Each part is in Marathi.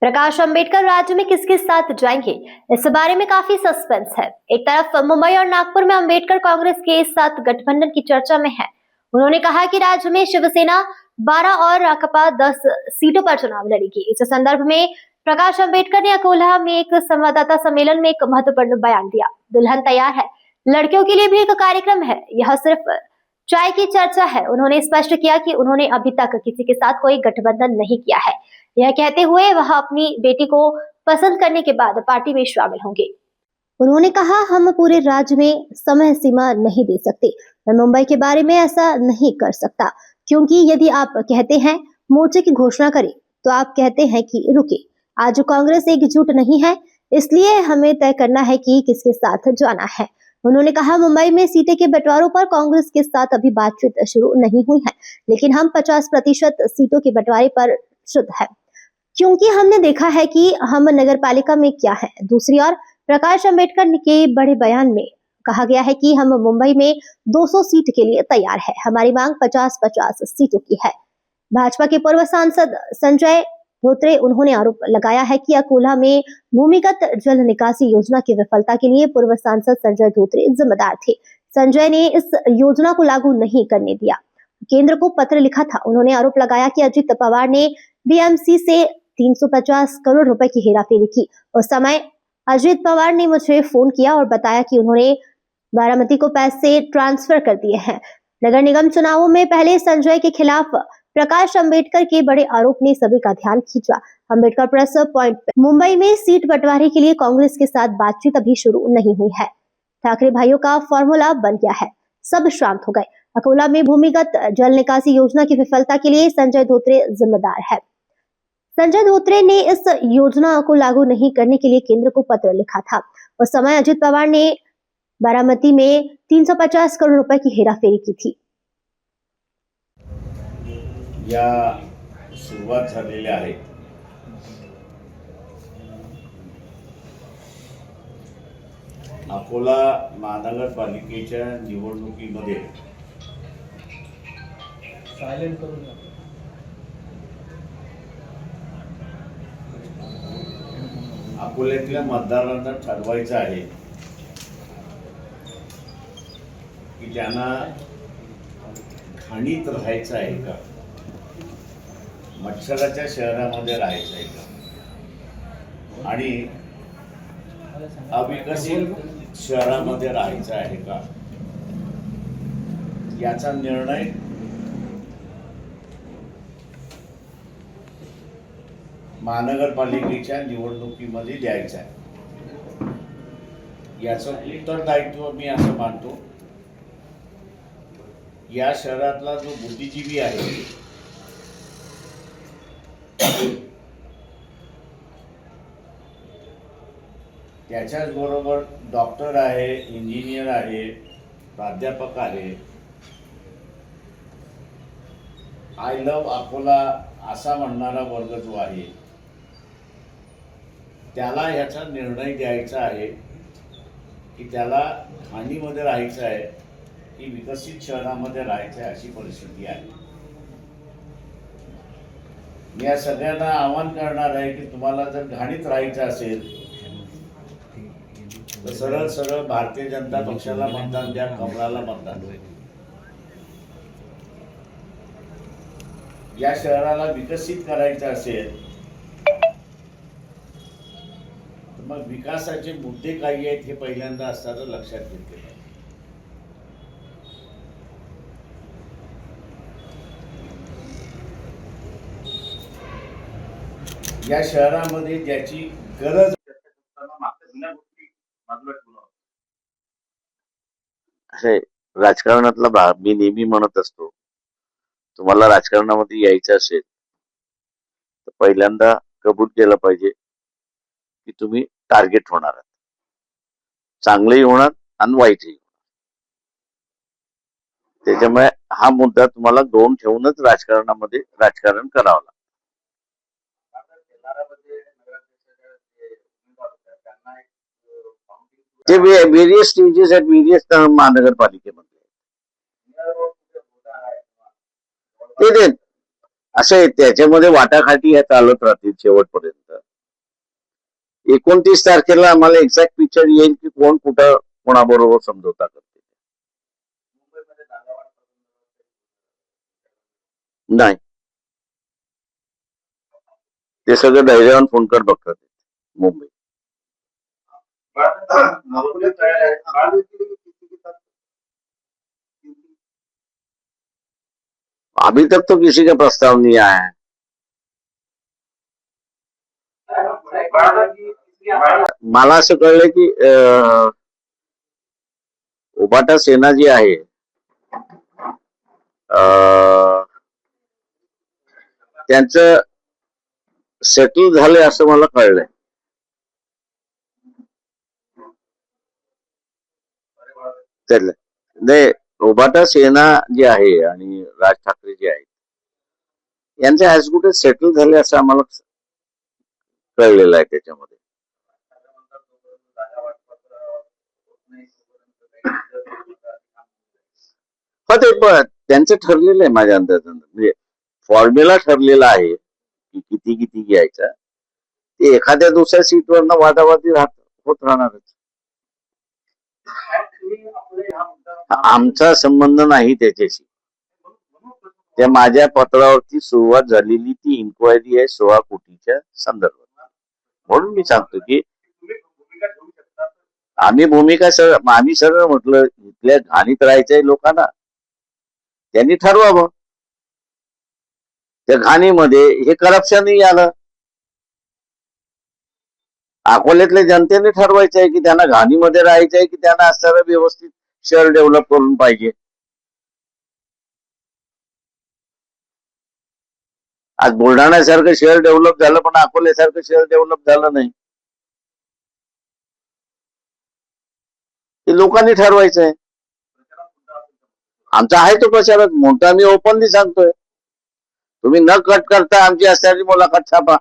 प्रकाश अंबेडकर राज्य में किसके साथ जाएंगे, इस बारे में काफी सस्पेंस है। एक तरफ मुंबई और नागपुर में अंबेडकर कांग्रेस के साथ गठबंधन की चर्चा में है। उन्होंने कहा कि राज्य में शिवसेना 12 और राकपा 10 सीटों पर चुनाव लड़ेगी। इस संदर्भ में प्रकाश अंबेडकर ने अकोला में एक संवाददाता सम्मेलन में एक महत्वपूर्ण बयान दिया। दुल्हन तैयार है, लड़कियों के लिए भी एक कार्यक्रम है, यह सिर्फ चाय की चर्चा है। उन्होंने स्पष्ट किया कि उन्होंने अभी तक किसी के साथ कोई गठबंधन नहीं किया है। यह कहते हुए वह अपनी बेटी को पसंद करने के बाद पार्टी में शामिल होंगे। उन्होंने कहा, हम पूरे राज्य में समय सीमा नहीं दे सकते। मैं मुंबई के बारे में ऐसा नहीं कर सकता, क्योंकि यदि आप कहते हैं मोर्चे की घोषणा करें तो आप कहते हैं कि रुके। आज कांग्रेस एकजुट नहीं है, इसलिए हमें तय करना है कि किसके साथ जाना है। उन्होंने कहा, मुंबई में सीटें के बंटवारों पर कांग्रेस के साथ अभी बातचीत शुरू नहीं हुई है, लेकिन हम 50% सीटों के बंटवारे पर शुद्ध है, क्योंकि हमने देखा है कि हम नगर पालिका में क्या है। दूसरी ओर प्रकाश अंबेडकर के बड़े बयान में कहा गया है कि हम मुंबई में 200 सीट के लिए तैयार है। हमारी मांग 50-50 सीटों की है। भाजपा के पूर्व सांसद संजय धोत्रे, उन्होंने आरोप लगाया है कि अकोला में भूमिगत जल निकासी योजना की विफलता के लिए पूर्व सांसद संजय धोत्रे जिम्मेदार थे। संजय ने इस योजना को लागू नहीं करने दिया, केंद्र को पत्र लिखा था। उन्होंने आरोप लगाया कि अजित पवार ने बीएमसी से 350 करोड़ रुपए की हेराफेरी की। उस समय अजित पवार ने मुझे फोन किया और बताया कि उन्होंने बारामती को पैसे ट्रांसफर कर दिए हैं। नगर निगम चुनावों में पहले संजय के खिलाफ प्रकाश अंबेडकर के बड़े आरोप ने सभी का ध्यान खींचा। अंबेडकर प्रेस पॉइंट पे मुंबई में सीट बंटवारे के लिए कांग्रेस के साथ बातचीत अभी शुरू नहीं हुई है। ठाकरे भाइयों का फॉर्मूला बन गया है, सब शांत हो गए। अकोला में भूमिगत जल निकासी योजना की विफलता के लिए संजय धोत्रे जिम्मेदार है। संजय धोत्रे ने इस योजना को लागू नहीं करने के लिए केंद्र को पत्र लिखा था। उस समय अजित पवार ने बारामती में 350 करोड़ रुपए की हेराफेरी की थी। या सुरुवात झालेल्या आहे। अकोला महानगरपालिकेच्या निवडणुकीमध्ये अकोल्यातल्या मतदारांना ठरवायचं आहे की त्यांना घाणीत राहायचं आहे का, मच्छराच्या शहरामध्ये राहायचं आहे का, आणि अविकसित शहरामध्ये राहायचं आहे का, याचा निर्णय महानगरपालिकेच्या निवडणुकीमध्ये द्यायचा आहे। याचं उत्तरदायित्व मी असं मानतो, या शहरातला जो बुद्धिजीवी आहे, त्याच्याच बरोबर डॉक्टर आहे, इंजिनियर आहे, प्राध्यापक आहे, आय लव्ह अकोला असा म्हणणारा वर्ग जो आहे, त्याला ह्याचा निर्णय द्यायचा आहे की त्याला खाणीमध्ये राहायचं आहे की विकसित शहरामध्ये राहायचं आहे, अशी परिस्थिती आहे। मी या सगळ्यांना आवाहन करणार आहे की तुम्हाला जर घाणीत राहायचं असेल तर सरळ सरळ भारतीय जनता पक्षाला मतदान द्या, कमळाला मतदान द्या। या शहराला विकसित करायचं असेल तर मग विकासाचे मुद्दे काही आहेत हे पहिल्यांदा असताना लक्षात घेतले पाहिजे। या शहरामध्ये ज्याची गरज असे राजकारणातला भाग मी नेहमी म्हणत असतो, तुम्हाला राजकारणामध्ये यायचं असेल तर पहिल्यांदा कबूल केलं पाहिजे की तुम्ही टार्गेट होणार आहात, चांगलंही होणार आणि वाईटही होणार। त्याच्यामुळे हा मुद्दा तुम्हाला दोन ठेवूनच राजकारणामध्ये राजकारण करावं लागतं। ते वेरियस स्टेजेस आहेत, वेरियस महानगरपालिकेमध्ये ते असं आहे, त्याच्यामध्ये वाटाघाटी ह्या चालत राहतील शेवटपर्यंत। 29 तारखेला आम्हाला एक्झॅक्ट पिक्चर येईल की कोण कुठं कोणाबरोबर समझोता करते. नाही, ते सगळं धैर्यवान फोनकर बघतात मुंबई. अभी तक तो किसी का प्रस्ताव नहीं आया है. मला असं कळलं की उबाटा सेना जी आहे त्यांचं सेटल झालंय असं मला कळलंय. नाही, उबाटा सेना जी आहे आणि राज ठाकरे जे आहेत यांचे ऍज गुड सेटल झाले असं आम्हाला कळलेलं आहे त्याच्यामध्ये. हो, ते पण त्यांचं ठरलेलं आहे माझ्या अंदाजानं. म्हणजे फॉर्म्युला ठरलेला आहे की किती किती घ्यायचा. ते एखाद्या दुसऱ्या सीटवरनं वादावादी होत राहणारच. आमचा संबंध नाही त्याच्याशी. त्या माझ्या पत्रावरती सुरुवात झालेली ती इन्क्वायरी आहे 16 कोटीच्या संदर्भात. म्हणून मी सांगतो की आम्ही सरळ म्हटलं इथल्या घाणीत राहायचंय लोकांना, त्यांनी ठरवावं. त्या घाणीमध्ये हे करप्शनही आलं. अकोल्यातल्या जनतेने ठरवायचं आहे की त्यांना घाणीमध्ये राहायचं आहे की त्यांना असणारं व्यवस्थित शहर डेव्हलप करून पाहिजे. आज बुलढाण्यासारखं शहर डेव्हलप झालं पण अकोल्यासारखं शहर डेव्हलप झालं नाही. ते लोकांनी ठरवायचं आहे. आमचा आहे तो प्रचारात मोठा, मी ओपनली सांगतोय. तुम्ही न कट करता आमची असणारी मुलाखत छापा.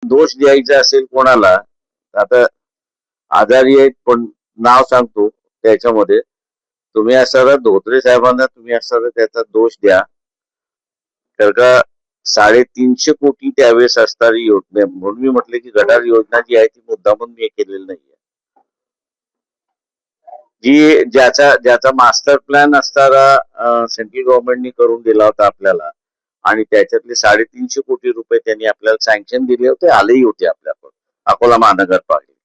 दोष द्यायचा असेल कोणाला, आता आजारी आहेत पण नाव सांगतो त्याच्यामध्ये, तुम्ही असणारा धोत्रे साहेबांना तुम्ही असणारा त्याचा दोष द्या. तर का 350 कोटी त्यावेळेस असणारी योजना, म्हणून मी म्हटलं की गटार योजना जी आहे ती मुद्दामून मी केलेली नाहीये. जी ज्याचा मास्टर प्लॅन असणारा सेंट्रल गव्हर्नमेंटनी करून दिला होता आपल्याला, आणि त्याच्यातले 350 कोटी रुपये त्यांनी आपल्याला सँक्शन दिले होते, आलेही होते आपल्याकडे अकोला महानगरपालिकेत.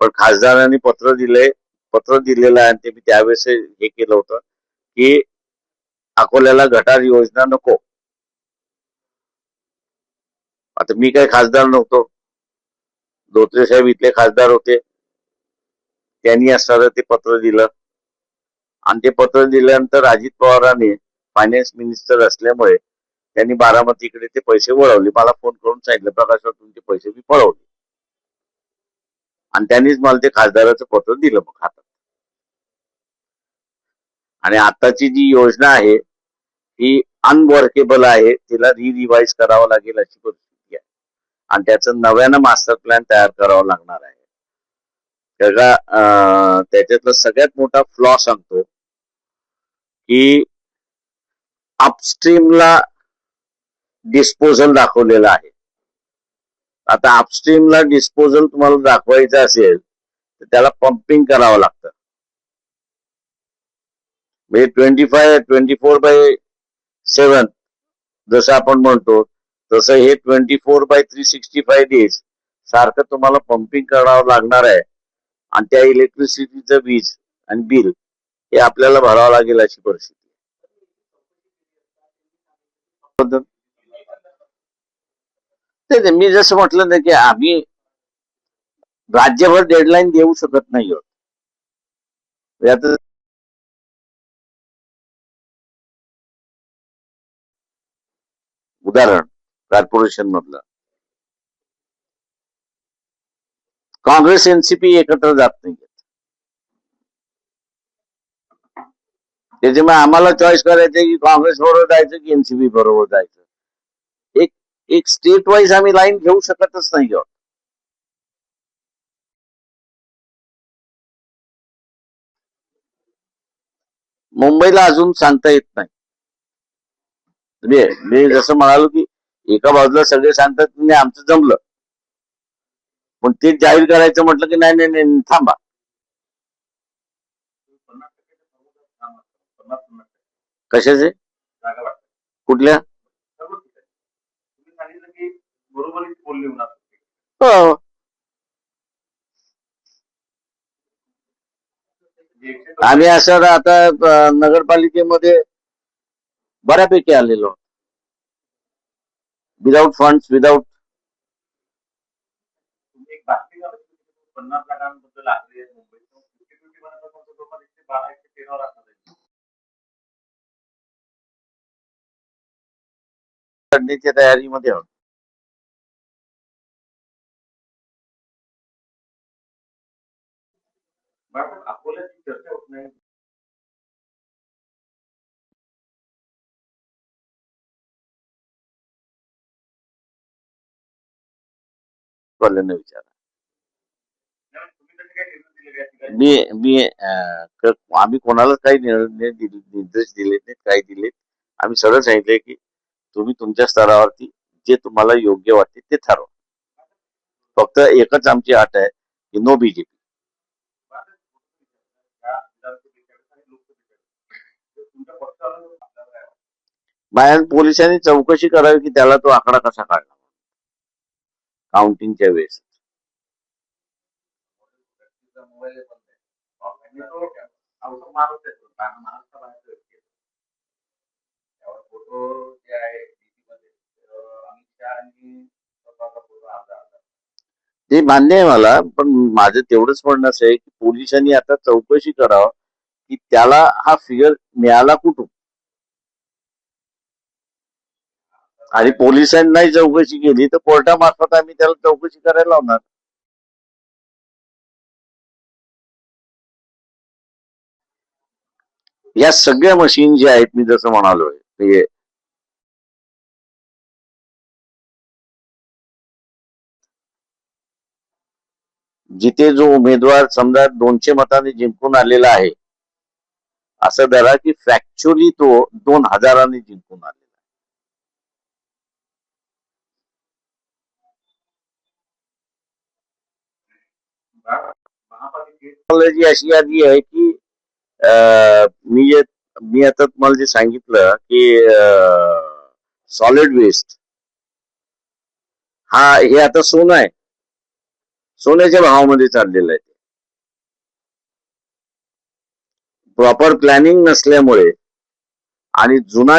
पण खासदारांनी पत्र दिलेलं आहे आणि ते मी त्यावेळेस हे केलं होतं की अकोल्याला गटार योजना नको. आता मी काही खासदार नव्हतो, धोत्रे साहेब इथले खासदार होते, त्यांनी असणारं ते पत्र दिलं. आणि ते पत्र दिल्यानंतर अजित पवारांनी फायनान्स मिनिस्टर असल्यामुळे त्यांनी बारामतीकडे ते पैसे वळवले. मला फोन करून सांगितलं प्रकाश तुमचे पैसे मी पळवले, आणि त्यांनीच मला ते खासदाराचं पत्र दिलं मग हातात. आणि आताची जी योजना आहे ही अनवर्केबल आहे, तिला रिवाइज करावं लागेल अशी परिस्थिती आहे. आणि त्याचं नव्यानं मास्टर प्लॅन तयार करावं लागणार आहे. त्याच्यातला सगळ्यात मोठा फ्लॉ सांगतो की अपस्ट्रीमला डिस्पोजल दाखवलेला आहे. आता अपस्ट्रीमला डिस्पोजल तुम्हाला दाखवायचं असेल तर त्याला पंपिंग करावं लागतं. म्हणजे 24/7 जसं आपण म्हणतो तसं हे 24/365 डेज सारखं तुम्हाला पंपिंग करावं लागणार आहे. आणि त्या इलेक्ट्रिसिटीचं वीज आणि बिल हे आपल्याला भरावं लागेल अशी परिस्थिती. मी जसं म्हटलं ना की आम्ही राज्यभर डेडलाईन देऊ शकत नाही आहोत. उदाहरण कॉर्पोरेशन मधलं काँग्रेस एनसीपी एकत्र जात नाही. त्याच्यामुळे आम्हाला चॉईस करायचं की काँग्रेस बरोबर जायचं की एनसीपी बरोबर जायचं. एक स्टेट वाईज आम्ही लाईन घेऊ शकतच नाही आहोत. मुंबईला अजून सांगता येत नाही. मी जसं म्हणालो की एका बाजूला सगळे सांगतात की आमचं जमलं, पण ते जाहीर करायचं म्हटलं की नाही नाही नाही थांबा. कशाचे? कुठल्या? हो. आम्ही असं आता नगरपालिकेमध्ये बऱ्यापैकी आलेलो, विदाउट फंड्स, विदाउट. 50 लाखांबद्दल आले मुंबईच्या तयारीमध्ये आहोत. अकोल्याची चर्चा होत नाही. विचार आम्ही कोणालाच काही निर्देश दिले नाहीत, काही दिले. आम्ही सरळ सांगितले की तुम्ही तुमच्या स्तरावरती जे तुम्हाला योग्य वाटते ते ठरवा. फक्त एकच आमची अट आहे की नो बीजेपी. बाहेर पोलिसांनी चौकशी करावी की त्याला तो आकडा कसा काढला काउंटिंगच्या वेळेस. ते मान्य आहे मला, पण माझं तेवढंच म्हणणं असं आहे की पोलिसांनी आता चौकशी करावं की त्याला हा फिगर मिळाला कुठून. आणि पोलिसांनी चौकशी केली तर कोर्टामार्फत आम्ही त्याला चौकशी करायला लावणार. या सगळ्या मशीन ज्या आहेत, मी जसं म्हणालोय ते जिथे जो उमेदवार समजा 200 मतांनी जिंकून आलेला आहे, असं धरा की फॅक्च्युअली तो 2000 जिंकून आलेला आहे. महापालिकेची अशी यादी आहे की मी आता तुम्हाला जे सांगितलं की सॉलिड वेस्ट हे आता सोनं आहे, सोन्याच्या भावामध्ये चाललेलं आहे. प्रॉपर प्लॅनिंग नसल्यामुळे आणि जुना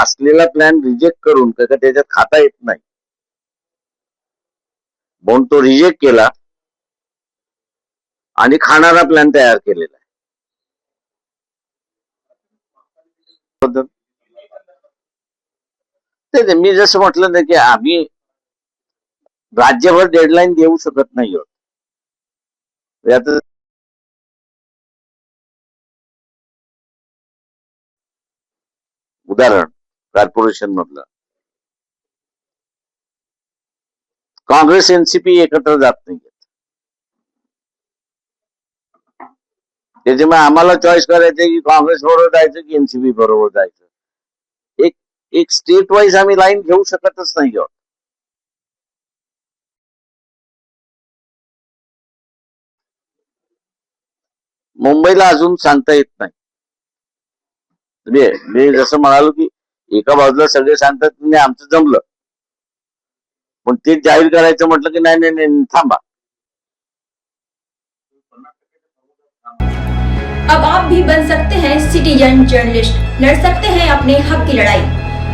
असलेला प्लॅन रिजेक्ट करून त्याच्यात खाता येत नाही म्हणून तो रिजेक्ट केला आणि खाणारा प्लॅन तयार केलेला आहे. मी जसं म्हटलं ना की आम्ही राज्यभर डेडलाईन देऊ शकत नाही आहोत. उदाहरण कॉर्पोरेशन मधलं काँग्रेस एनसीपी एकत्र जात नाही. त्याच्यामुळे आम्हाला चॉईस करायचं की काँग्रेस बरोबर जायचं की एनसीपी बरोबर जायचं. एक स्टेट वाईज आम्ही लाईन घेऊ शकतच नाही आहोत. मुंबईला अजून सांगता येत नाही. मी जसं म्हणालो की एका बाजूला सगळे सांगतात की आमचं जमलं, पण ते जाहीर करायचं म्हटलं की नाही नाही नाही थांबा. अब आप भी बन सकते हैं सिटीजन जर्नलिस्ट, लड़ सकते हैं अपने हक की लड़ाई.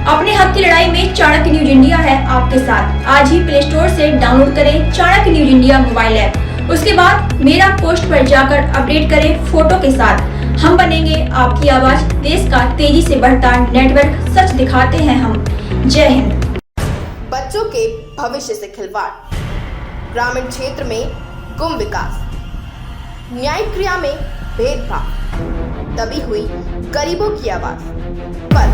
अपने हक की लड़ाई में चाणक्य न्यूज इंडिया है आपके साथ. आज ही प्ले स्टोर से डाउनलोड करें Chanakya news India mobile app. उसके बाद मेरा पोस्ट पर जाकर अपडेट करें फोटो के साथ. हम बनेंगे आपकी आवाज. देश का तेजी से बढ़ता नेटवर्क, सच दिखाते हैं हम. जय हिंद. बच्चों के भविष्य से खिलवाड़, ग्रामीण क्षेत्र में गुम विकास, न्यायिक क्रिया में भेदभाव, दबी हुई गरीबों की आवाज. पर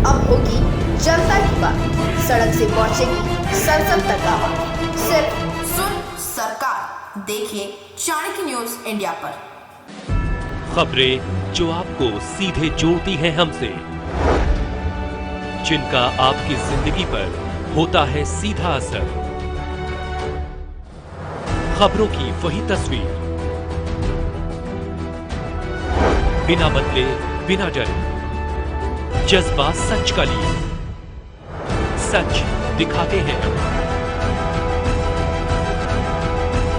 अब होगी जनता की बात. सड़क से पहुंचेगी संसद तक आवाज. सिर्फ सुन सरकार. देखिए चाणक्य न्यूज इंडिया पर. खबरें जो आपको सीधे जोड़ती हैं हमसे, जिनका आपकी जिंदगी पर होता है सीधा असर। खबरों की वही तस्वीर, बिना बदले बिना डरे, जज्बा सच का लिए, सच दिखाते हैं।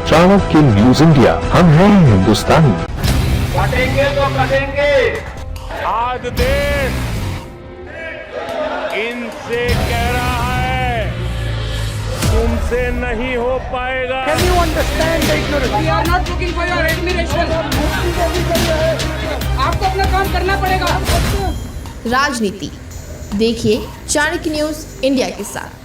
चाणक्य न्यूज इंडिया, हम हैं हिंदुस्तानी। कटेंगे तो कटेंगे। आज देश इनसे कह रहा है तुमसे नहीं हो पाएगा। Can you understand the ignorance? We are not looking for your admiration. आपको अपना काम करना पड़ेगा। राजनीति देखिए चाणक्य न्यूज इंडिया के साथ।